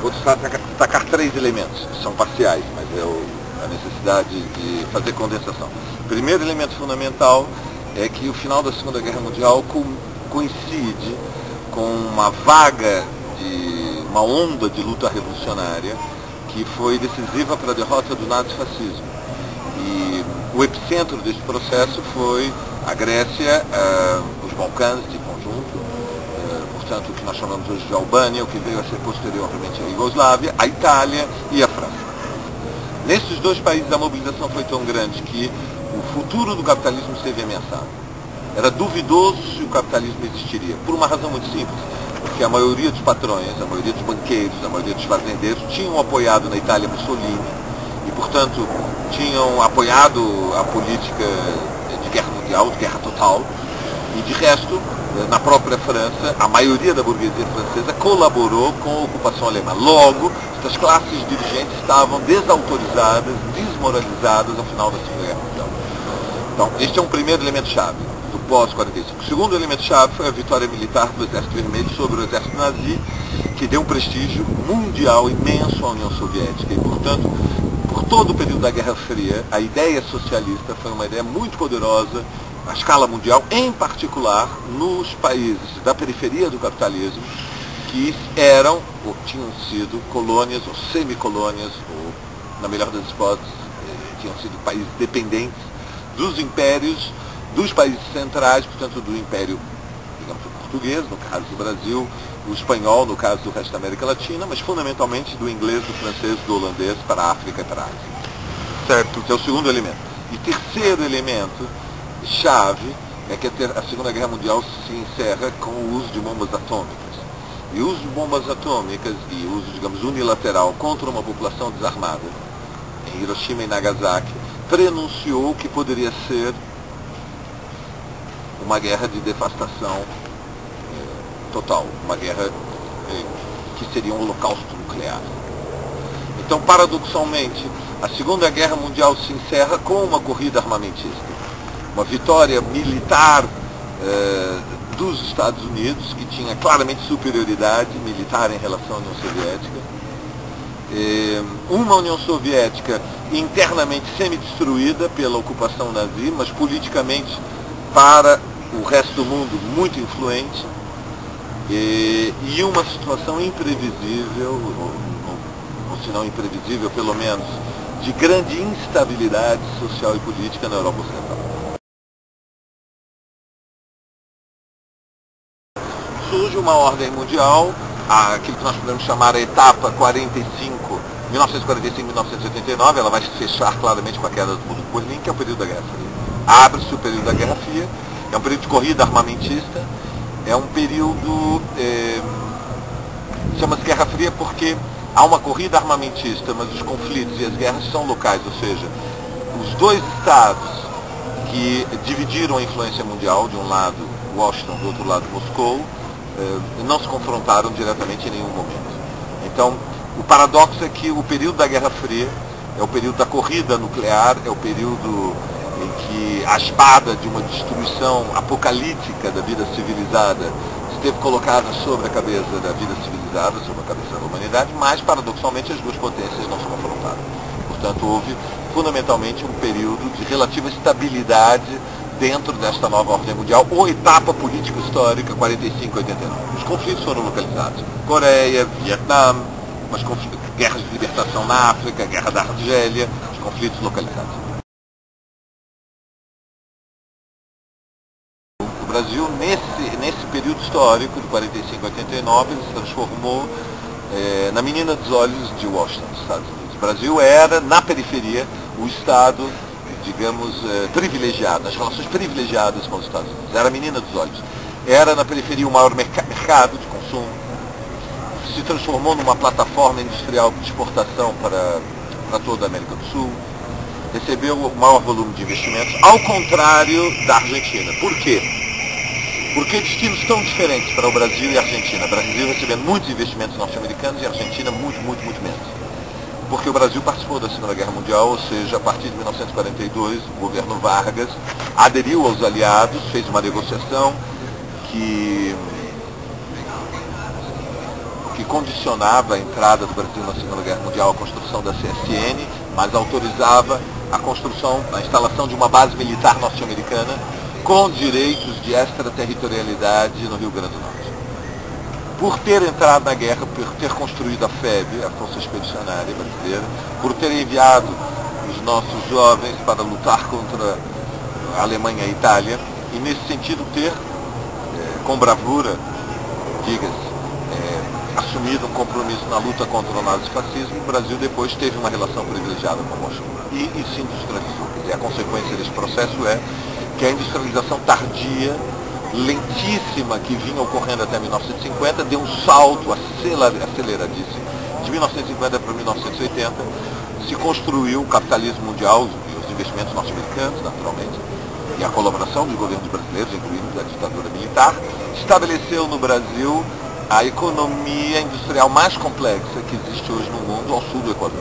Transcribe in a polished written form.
vou destacar 3 elementos, que são parciais, mas é a necessidade de fazer condensação. O primeiro elemento fundamental é que o final da Segunda Guerra Mundial coincide com uma uma onda de luta revolucionária que foi decisiva para a derrota do nazifascismo. E o epicentro deste processo foi a Grécia, os Balcãs de conjunto, portanto o que nós chamamos hoje de Albânia, o que veio a ser posteriormente a Iugoslávia, a Itália e a França. Nesses 2 países a mobilização foi tão grande que o futuro do capitalismo esteve ameaçado. Era duvidoso se o capitalismo existiria, por uma razão muito simples, porque a maioria dos patrões, a maioria dos banqueiros, a maioria dos fazendeiros tinham apoiado na Itália Mussolini e, portanto, tinham apoiado a política de guerra mundial, de guerra total, e de resto, na própria França, a maioria da burguesia francesa colaborou com a ocupação alemã. Logo, estas classes dirigentes estavam desautorizadas, desmoralizadas ao final da Segunda Guerra Mundial. Então, este é um primeiro elemento-chave do pós-45. O segundo elemento-chave foi a vitória militar do Exército Vermelho sobre o Exército Nazi, que deu um prestígio mundial imenso à União Soviética e, portanto, por todo o período da Guerra Fria, a ideia socialista foi uma ideia muito poderosa à escala mundial, em particular nos países da periferia do capitalismo, que eram ou tinham sido colônias ou semicolônias, ou, na melhor das hipóteses, tinham sido países dependentes dos impérios, dos países centrais, portanto do império, digamos, o português, no caso do Brasil, o espanhol, no caso do resto da América Latina, mas fundamentalmente do inglês, do francês, do holandês para a África e para a Ásia. Certo? Esse é o segundo elemento. E terceiro elemento, chave, é que a Segunda Guerra Mundial se encerra com o uso de bombas atômicas. E o uso de bombas atômicas e o uso, digamos, unilateral contra uma população desarmada, em Hiroshima e Nagasaki, prenunciou que poderia ser uma guerra de devastação total, uma guerra que seria um holocausto nuclear. Então, paradoxalmente, a Segunda Guerra Mundial se encerra com uma corrida armamentista, uma vitória militar dos Estados Unidos, que tinha claramente superioridade militar em relação à União Soviética, uma União Soviética internamente semi-destruída pela ocupação nazi, mas politicamente para o resto do mundo muito influente, e uma situação imprevisível, ou se não imprevisível, pelo menos, de grande instabilidade social e política na Europa Ocidental. Surge uma ordem mundial, aquilo que nós podemos chamar a etapa 1945-1989, ela vai se fechar claramente com a queda do muro de Berlim, que é o período da Guerra Fria. Abre-se o período da Guerra Fria, é um período de corrida armamentista, é um período, chama-se Guerra Fria porque há uma corrida armamentista, mas os conflitos e as guerras são locais, ou seja, os 2 estados que dividiram a influência mundial, de um lado Washington, do outro lado Moscou, não se confrontaram diretamente em nenhum momento. Então, o paradoxo é que o período da Guerra Fria é o período da corrida nuclear, é o período em que a espada de uma destruição apocalíptica da vida civilizada esteve colocada sobre a cabeça da vida civilizada, sobre a cabeça da humanidade, mas, paradoxalmente, as 2 potências não se confrontaram. Portanto, houve, fundamentalmente, um período de relativa estabilidade dentro desta nova ordem mundial, ou etapa político-histórica 45-89. Os conflitos foram localizados. Coreia, Vietnã, guerras de libertação na África, guerra da Argélia, os conflitos localizados. O Brasil, nesse período histórico, de 45-89, se transformou na menina dos olhos de Washington, dos Estados Unidos. O Brasil era, na periferia, o Estado, digamos, privilegiado, as relações privilegiadas com os Estados Unidos. Era a menina dos olhos. Era, na periferia, o maior mercado de consumo. Se transformou numa plataforma industrial de exportação para toda a América do Sul. Recebeu o maior volume de investimentos, ao contrário da Argentina. Por quê? Porque destinos tão diferentes para o Brasil e a Argentina. O Brasil recebendo muitos investimentos norte-americanos e a Argentina muito menos. Porque o Brasil participou da Segunda Guerra Mundial, ou seja, a partir de 1942, o governo Vargas aderiu aos aliados, fez uma negociação que que condicionava a entrada do Brasil na Segunda Guerra Mundial à construção da CSN, mas autorizava a construção, a instalação de uma base militar norte-americana com direitos de extraterritorialidade no Rio Grande do Norte. Por ter entrado na guerra, por ter construído a FEB, a Força Expedicionária Brasileira, por ter enviado os nossos jovens para lutar contra a Alemanha e a Itália, e nesse sentido ter, com bravura, diga-se, assumido um compromisso na luta contra o nazifascismo, o Brasil depois teve uma relação privilegiada com Moscou e se industrializou. Quer dizer, a consequência desse processo é que a industrialização tardia, lentíssima, que vinha ocorrendo até 1950, deu um salto aceleradíssimo. De 1950 para 1980, se construiu o capitalismo mundial, os investimentos norte-americanos, naturalmente, e a colaboração dos governos brasileiros, incluindo a ditadura militar, estabeleceu no Brasil a economia industrial mais complexa que existe hoje no mundo, ao sul do Equador.